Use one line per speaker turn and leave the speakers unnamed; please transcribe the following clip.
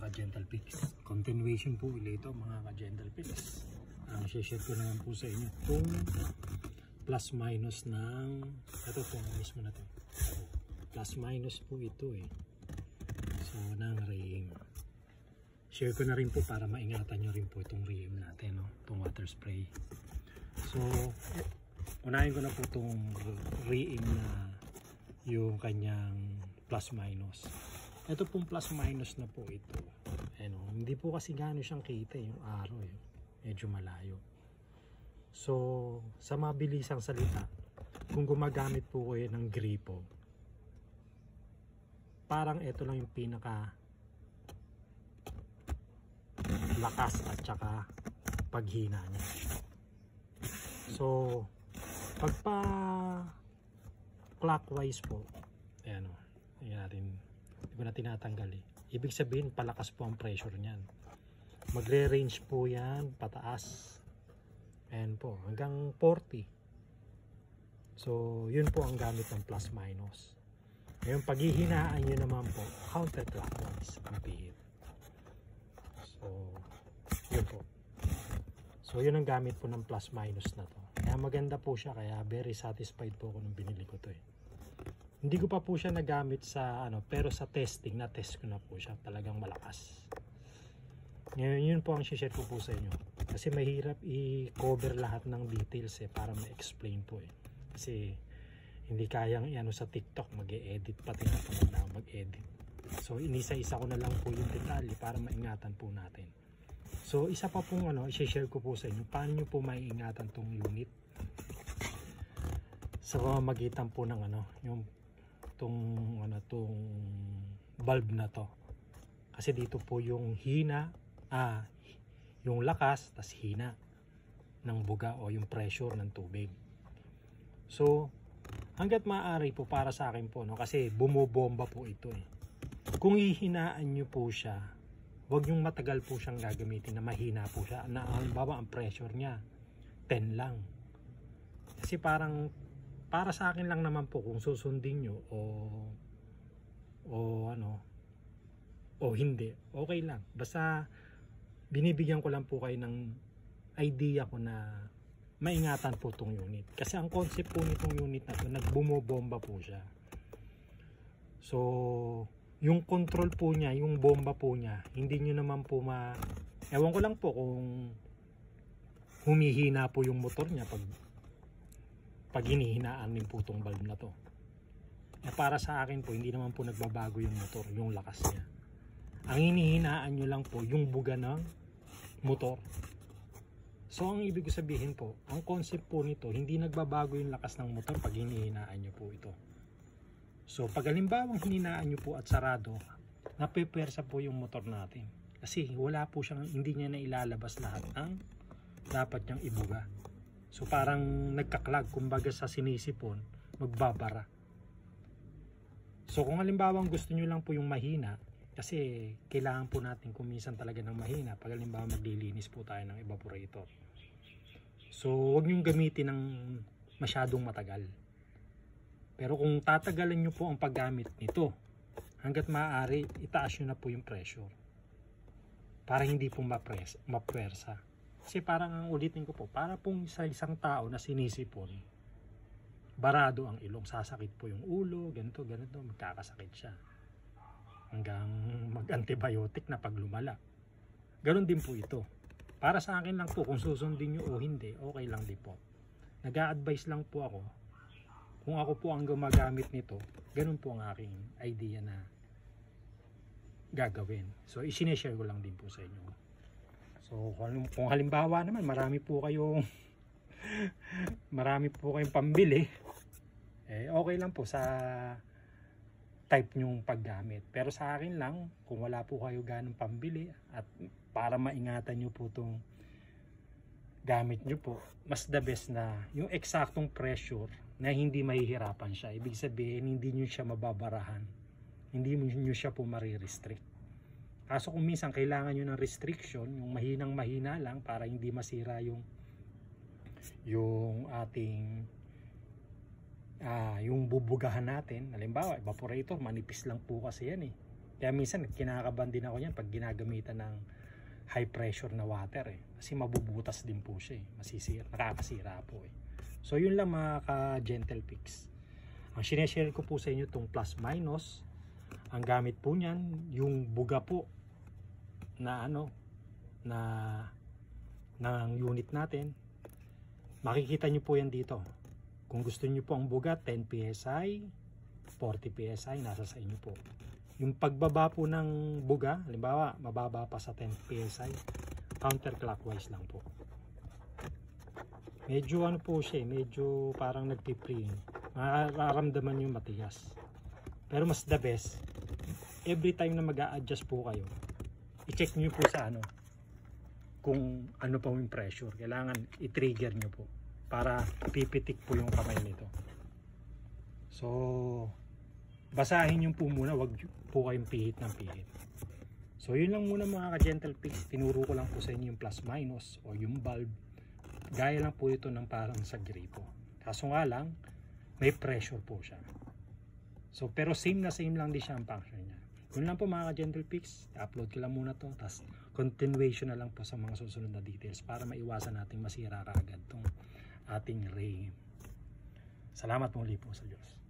ka-Gentle Picks. Continuation po ulit ito mga ka-Gentle Picks. Ang share ko naman po sa inyo itong plus minus ng ito po mismo na to. Plus minus po ito eh. So ng ream. Share ko na rin po para maingatan nyo rin po itong ream natin, no? Itong water spray. So unahin ko na po itong ream na yung kanyang plus minus. Ito pong plus minus na po ito. Ano, hindi po kasi gano'n siyang kita yung araw eh. Medyo malayo. So, sa mabilisang salita, kung gumagamit po kayo ng gripo, parang ito lang yung pinaka lakas at saka paghina niya. So, pagpa clockwise po, ayan o, natin, hindi ko na tinatanggal eh. Ibig sabihin palakas po ang pressure niyan. Magre-range po yan pataas. Ayan po, hanggang 40. So, yun po ang gamit ng plus minus. Ngayon, paghihinaan nyo naman po, counterclockwise ang pihit. So, yun po. So, yun ang gamit po ng plus minus na to. Kaya maganda po siya, kaya very satisfied po ako nung binili ko to eh. Hindi ko pa po siya nagamit sa ano, pero sa testing, na-test ko na po siya. Talagang malakas. Ngayon, yun po ang share ko po sa inyo. Kasi mahirap i-cover lahat ng details eh, para ma-explain po eh. Kasi hindi kayang ano sa TikTok, mag-e-edit pati na po na mag-edit. So, inisa-isa ko na lang po yung detalye para maingatan po natin. So, isa pa pong ano, i-share ko po sa inyo, paano nyo po maiingatan tong unit sa pamamagitan po ng ano, yung tong bulb na to. Kasi dito po yung hina, yung lakas, tas hina ng buga o yung pressure ng tubig. So, hanggat maaari po para sa akin po, no, kasi bumobomba po ito eh. Kung hihinaan nyo po siya, wag yung matagal po siyang gagamitin na mahina po siya. Na halimbawa ang pressure niya 10 lang. Kasi parang para sa akin lang naman po kung susundin nyo o hindi, okay lang. Basta binibigyan ko lang po kayo ng idea ko na maingatan po itong unit. Kasi ang concept po nitong unit na ito, nagbumobomba po siya. So, yung control po niya, yung bomba po niya, hindi nyo naman po ewan ko lang po kung humihina po yung motor niya pag hinihinaan din po itong valve na to. Para sa akin po, hindi naman po nagbabago yung motor, yung lakas niya. Ang hinihinaan nyo lang po, yung buga ng motor. So, ang ibig sabihin po, ang concept po nito, hindi nagbabago yung lakas ng motor pag hinihinaan nyo po ito. So, pag halimbawang hininaan nyo po at sarado, napepersa po yung motor natin. Kasi wala po siyang, hindi niya na ilalabas lahat ang dapat niyang ibuga. So parang nagkaklag, kumbaga sa sinisipon, magbabara. So kung halimbawa gusto nyo lang po yung mahina, kasi kailangan po natin kuminsan talaga ng mahina pag halimbawa maglilinis po tayo ng evaporator. So huwag nyo gamitin ng masyadong matagal. Pero kung tatagalan nyo po ang paggamit nito, hanggat maaari, itaas nyo na po yung pressure. Para hindi po mapwersa. Kasi parang ang ulitin ko po, para pong sa isang tao na sinisipon, barado ang ilong, sasakit po yung ulo, ganito, magkakasakit siya. Hanggang mag-antibiotic na pag lumala. Ganon din po ito. Para sa akin lang po, kung susundin nyo o hindi, okay lang din po. Nag-a-advise lang po ako, kung ako po ang gumagamit nito, ganon po ang aking idea na gagawin. So, isineshare ko lang din po sa inyo. So, kung halimbawa naman, marami po kayong pambili, okay lang po sa type nyong paggamit. Pero sa akin lang, kung wala po kayo ganong pambili at para maingatan nyo po itong gamit nyo po, mas the best na yung eksaktong pressure na hindi mahihirapan siya. Ibig sabihin, hindi nyo siya mababarahan. Hindi nyo siya po marirestrict. Kaso kung minsan kailangan nyo ng restriction, yung mahinang-mahina lang para hindi masira yung ating yung bubugahan natin. Halimbawa, evaporator, manipis lang po kasi yan eh. Kaya minsan kinakabahan din ako yan pag ginagamitan ng high pressure na water kasi mabubutas din po siya masisira, nakakasira po So yun lang mga ka-Gentle Fix. Ang sineshare ko po sa inyo itong plus minus. Ang gamit po niyan yung buga po na ng unit natin. Makikita nyo po yan dito. Kung gusto nyo po ang buga 10 PSI, 40 PSI, nasa sa inyo po. Yung pagbaba po ng buga, halimbawa mababa pa sa 10 PSI, counterclockwise lang po. Medyo po siya, medyo parang nagpipring. Mararamdaman yung matigas. Pero mas the best, every time na mag-a-adjust po kayo, i-check nyo po sa kung ano pa yung pressure. Kailangan i-trigger nyo po para pipitik po yung kamay nito. So, basahin nyo po muna, wag po kayong pihit ng pihit. So yun lang muna mga ka-Gentle Fix. Tinuro ko lang po sa inyo yung plus minus o yung bulb. Gaya lang po ito ng parang sa gripo. Kaso nga lang, may pressure po siya. So pero same lang din siya ang function niya. Yun lang po mga ka-Gentle Fix. I-upload ko lang muna to. Tapos continuation na lang po sa mga susunod na details para maiwasan natin masira kaagad tong ating ray. Salamat muli po sa Diyos.